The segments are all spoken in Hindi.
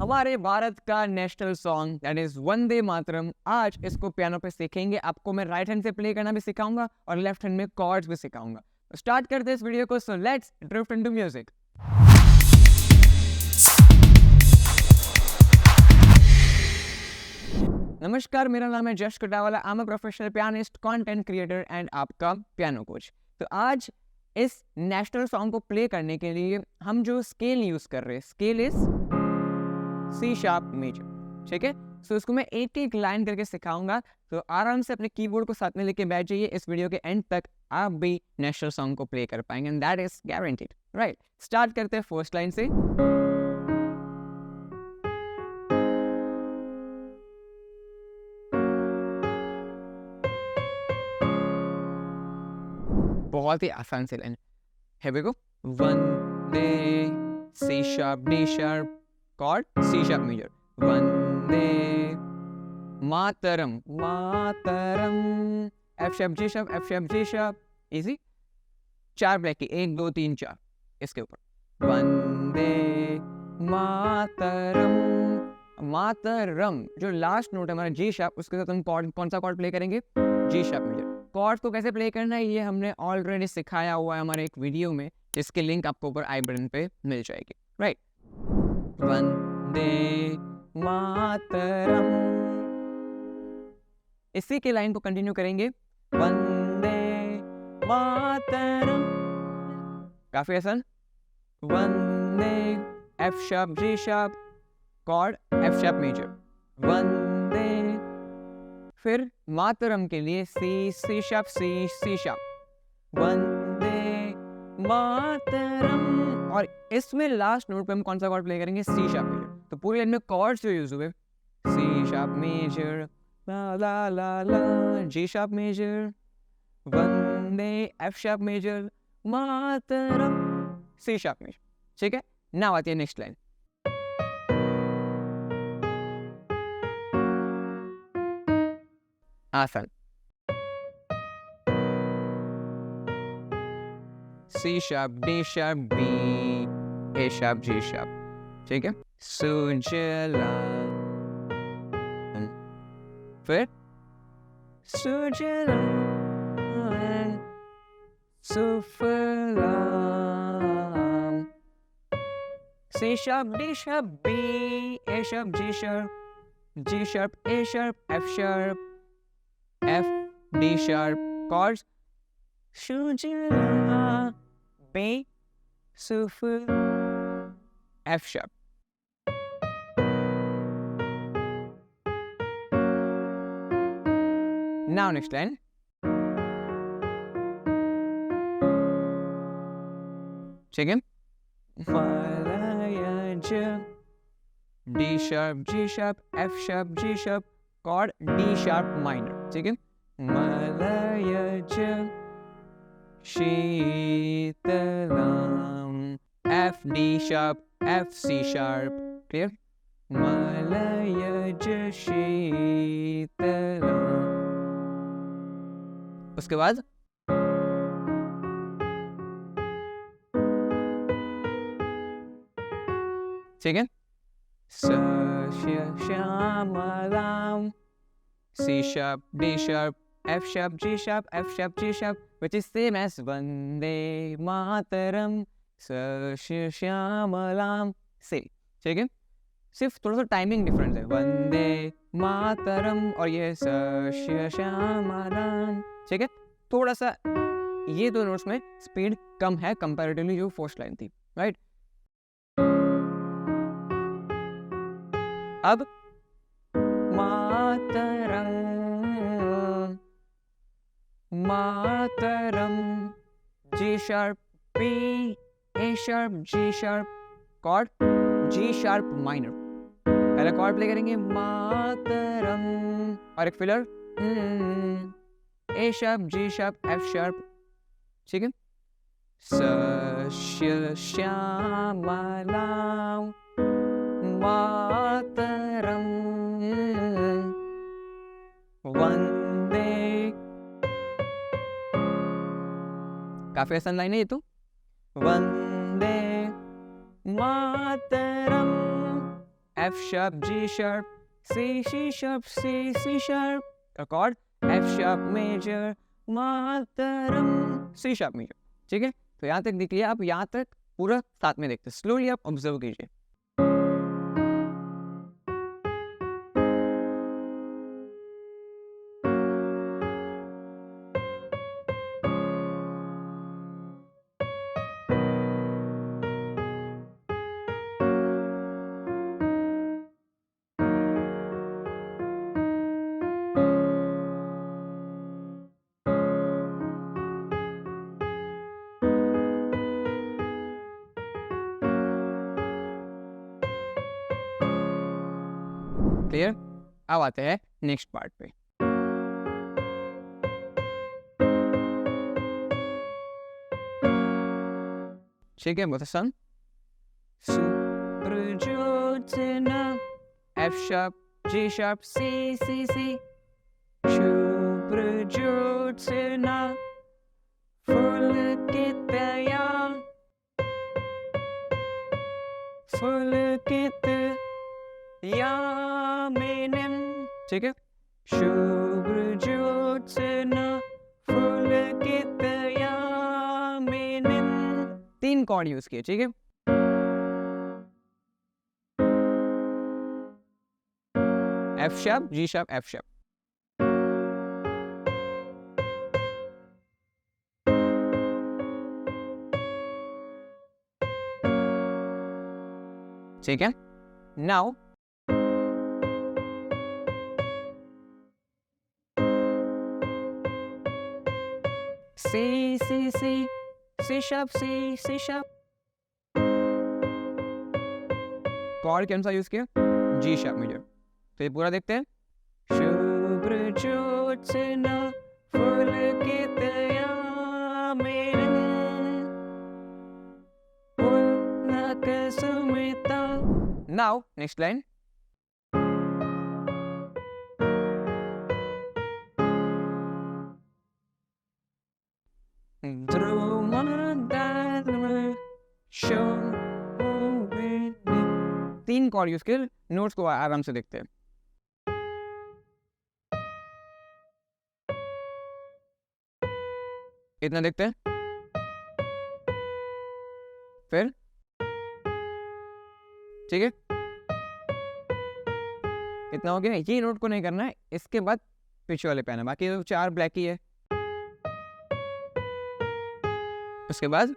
हमारे भारत का national song that is Vande Mataram. आज इसको पियानो पे सीखेंगे। आपको मैं राइट हैंड से प्ले करना भी सिखाऊंगा और लेफ्ट हैंड में कॉर्ड्स भी सिखाऊंगा। स्टार्ट करते हैं इस वीडियो को। So let's drift into music. नमस्कार, मेरा नाम है Jash Katawala. I am a professional pianist, content creator and आपका पियानो कोच। तो आज इस नेशनल सॉन्ग को प्ले करने के लिए हम जो स्केल यूज कर रहे हैं, scale is C sharp major. ठीक है, सो इसको मैं एक एक लाइन करके सिखाऊंगा। तो आराम से अपने कीबोर्ड को साथ में लेके बैठ जाइए। इस वीडियो के एंड तक आप भी नेशनल सॉन्ग को प्ले कर पाएंगे and that is guaranteed. Right, start करते हैं फर्स्ट लाइन से। बहुत ही आसान से line. Here we go. Vande, C sharp, D sharp, chord, C sharp major. Vande Matram, Matram, F sharp, G sharp, F sharp, G sharp. Easy. 4 break की 1 2 3 4 इसके ऊपर। वंदे मातरम, मातरम जो लास्ट नोट है हमारा G sharp, उसके साथ हम कौन सा कॉर्ड प्ले करेंगे? G sharp major। कॉर्ड्स को कैसे प्ले करना है ये हमने ऑलरेडी सिखाया हुआ है हमारे एक वीडियो में, जिसकी लिंक आपको ऊपर आई बटन पे मिल जाएगी। राइट, वंदे मातरम। इसी के लाइन को कंटिन्यू करेंगे। वंदे मातरम, काफी आसान। Vande F sharp G sharp, chord F sharp major. Vande, फिर मातरम के लिए C sharp C sharp. Vande Mataram, और इसमें लास्ट नोट पे हम कौन सा कॉर्ड प्ले करेंगे? C sharp major. तो पूरी लाइन में कॉर्ड्स जो यूज हुए, सी शार्प मेजर, ला ला ला ला, जी शार्प मेजर, वंदे एफ शार्प मेजर, मातरम सी शार्प मेजर। ठीक है, नाउ आती है नेक्स्ट लाइन। आसान। C sharp, D sharp, B, A sharp, G sharp। ठीक है, सुजला, फिर सुजला Suphala, C sharp, D sharp, B, A sharp, G sharp, G sharp, A sharp, F sharp, F, D sharp, chords, Sujala, B, Suphala, F sharp। Now next line। ठीक है, D sharp, G sharp, F sharp, G sharp, chord D sharp minor। ठीक है, मलयज शीतलम, F D sharp, F C sharp। Clear? मलयज शीतलम। उसके बाद ठीक है, सश्य श्यामलाम, C sharp, D sharp, F sharp, G sharp, F sharp, G sharp, which is same as Vande Mataram, सश्य श्यामलाम से। ठीक है, सिर्फ थोड़ा सा टाइमिंग डिफरेंस है, वंदे मातरम और ये सश्य श्यामलाम। ठीक है, थोड़ा सा ये दो नोट्स में स्पीड कम है कंपैरेटिवली जो फर्स्ट लाइन थी। राइट, अब मातरम, मातरम, G sharp, B, A sharp, G sharp, chord G sharp minor। पहला chord प्ले करेंगे मातरम और एक filler A sharp, G sharp, F sharp। ठीक है, सश्य श्यामलाम मातरम वंदे। काफी आसान लाइन है ये तो। Vande Mataram F sharp, G sharp, C sharp, C sharp. Chord F sharp major, Matram, C sharp major. ठीक है, तो यहाँ तक देख लिया. आप यहाँ तक पूरा साथ में देखते, स्लोली आप ऑब्जर्व कीजिए. क्लियर? अब आते हैं नेक्स्ट पार्ट पे. ठीक है, बोथ सन. सुप्रज्योत्स्ना, F sharp, G sharp, C. सुप्रज्योत्स्ना, पुलकितया, यामिनीं. ठीक है, शुभ्रज्योत्स्ना पुलकितयामिनीं. 3 कॉर्ड यूज किए. ठीक है, F sharp, G sharp, F sharp. ठीक है, now C sharp, C sharp. Chord कौन सा यूज किया? G sharp major. तो ये पूरा देखते हैं. शुभ्रज्योत्स्ना पुलकितयामिनीं, पुलकसुमिता. Now next line. तीन कॉर्ड यूज कर नोट्स को आराम से देखते हैं. इतना देखते हैं, फिर ठीक है, इतना हो गया. ये नोट को नहीं करना है, इसके बाद पीछे वाले पे आना. बाकी तो 4 ब्लैक ही है. उसके बाद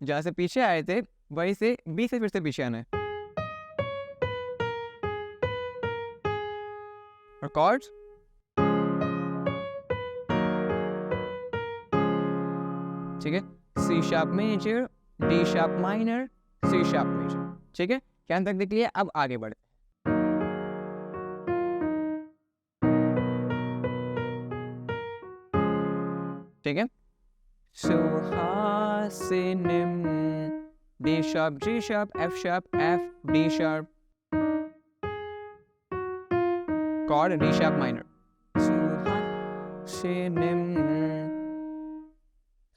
जहां से पीछे आए थे वहीं से बी से फिर से पीछे आना है. और कॉर्ड्स ठीक है, C sharp major, D sharp minor, C sharp major. ठीक है, क्या तक देख लिया. अब आगे बढ़ते. ठीक है, सुहासिनीं, D sharp, G sharp, F sharp, F, D sharp. Chord D sharp minor. Suhasinim,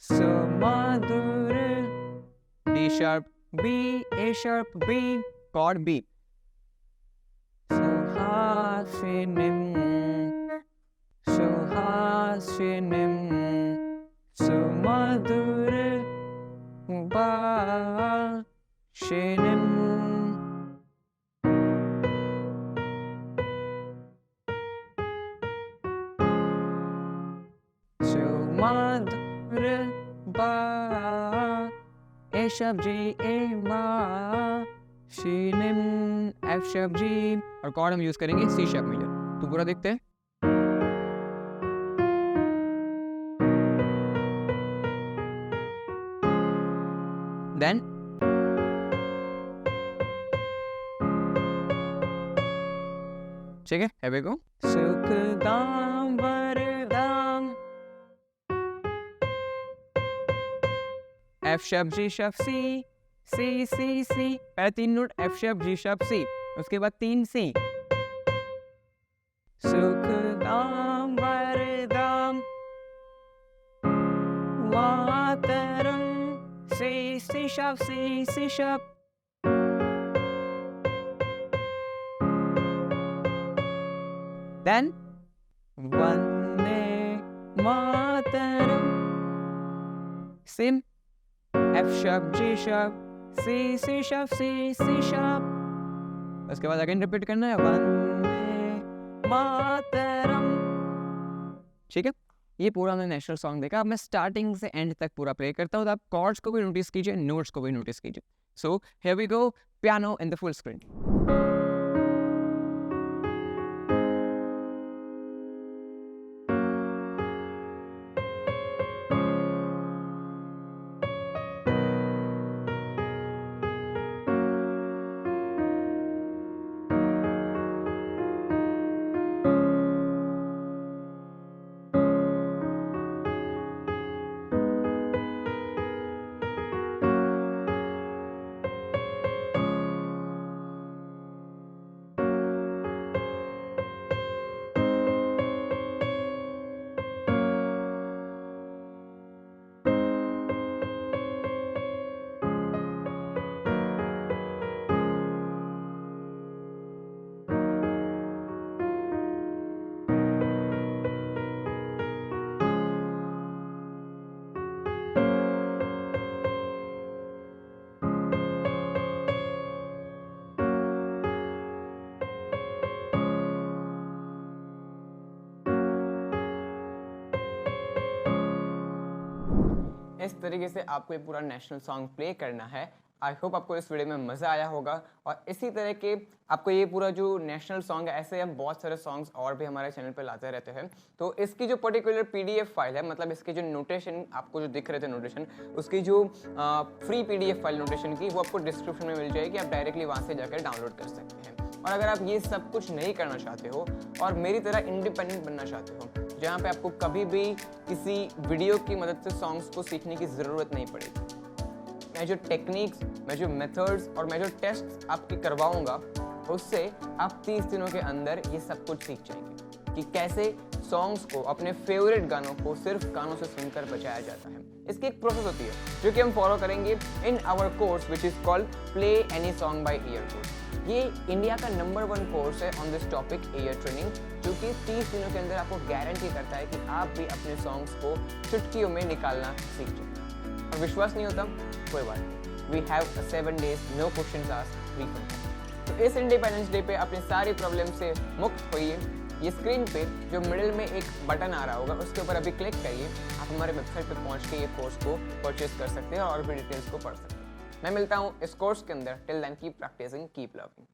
sumadur, D sharp, B, A sharp, B. Chord B. Suhasinim, suhasinim, sumadur, bashinim. Sumadur ba, A sharp G, A ma, shinim, F sharp G. और कॉर्ड हम यूज करेंगे C sharp मेजर. तो पूरा देखते हैं. Then ठीक है, here we go. सुखदाम वरदाम, F sharp G sharp C, C. पहले 3 note F sharp G sharp C, उसके बाद 3 C. सुखदाम वरदाम, मातरम, C sharp, C sharp. Then Vande Matram. Same. F sharp, G sharp, C sharp, C sharp. उसके बाद अगेन रिपीट करना है वंदे मातरम. ठीक है, ये पूरा हमने नेशनल सॉन्ग देखा. अब मैं स्टार्टिंग से एंड तक पूरा प्ले करता हूँ, तो आप कॉर्ड्स को भी नोटिस कीजिए, नोट्स को भी नोटिस कीजिए. So here we go, piano in the full screen. इस तरीके से आपको ये पूरा नेशनल सॉन्ग प्ले करना है. आई होप आपको इस वीडियो में मज़ा आया होगा. और इसी तरह के आपको ये पूरा जो नेशनल सॉन्ग है, ऐसे हम बहुत सारे सॉन्ग्स और भी हमारे चैनल पे लाते रहते हैं. तो इसकी जो पर्टिकुलर पीडीएफ फाइल है, मतलब इसकी जो नोटेशन आपको जो दिख रहे थे नोटेशन, उसकी जो फ्री पीडीएफ फाइल नोटेशन की, वो आपको डिस्क्रिप्शन में मिल जाएगी. आप डायरेक्टली वहाँ से जाकर डाउनलोड कर सकते हैं. और अगर आप ये सब कुछ नहीं करना चाहते हो और मेरी तरह इंडिपेंडेंट बनना चाहते हो, जहाँ पे आपको कभी भी किसी वीडियो की मदद से सॉन्ग्स को सीखने की ज़रूरत नहीं पड़ेगी, मैं जो टेक्निक्स, मैं जो मेथड्स और मैं जो टेस्ट आपकी करवाऊँगा, उससे आप 30 दिनों के अंदर ये सब कुछ सीख जाएंगे कि कैसे सॉन्ग्स को, अपने फेवरेट गानों को सिर्फ कानों से सुनकर बजाया जाता है. इसकी एक प्रोसेस होती है जो कि हम फॉलो करेंगे in our course which is called play any song by ear course. ये इंडिया का नंबर 1 कोर्स है on this topic, ear training, जो कि 30 दिनों के अंदर आपको गारंटी करता है कि आप भी अपने सॉन्ग्स को चुटकियों में निकालना सीख जाएंगे. और विश्वास नहीं होता, कोई बात नहीं, we have 7 days, no questions asked, refund. तो इस इंडिपेंडेंस डे पे अपनी सारी प्रॉब्लम से मुक्त होइए. ये स्क्रीन पे जो मिडिल में एक बटन आ रहा होगा, उसके ऊपर अभी क्लिक करिए. आप हमारे वेबसाइट पे पहुंच के ये कोर्स को परचेज कर सकते हैं और भी डिटेल्स को पढ़ सकते हैं. मैं मिलता हूँ इस कोर्स के अंदर. Till then keep practicing, keep learning.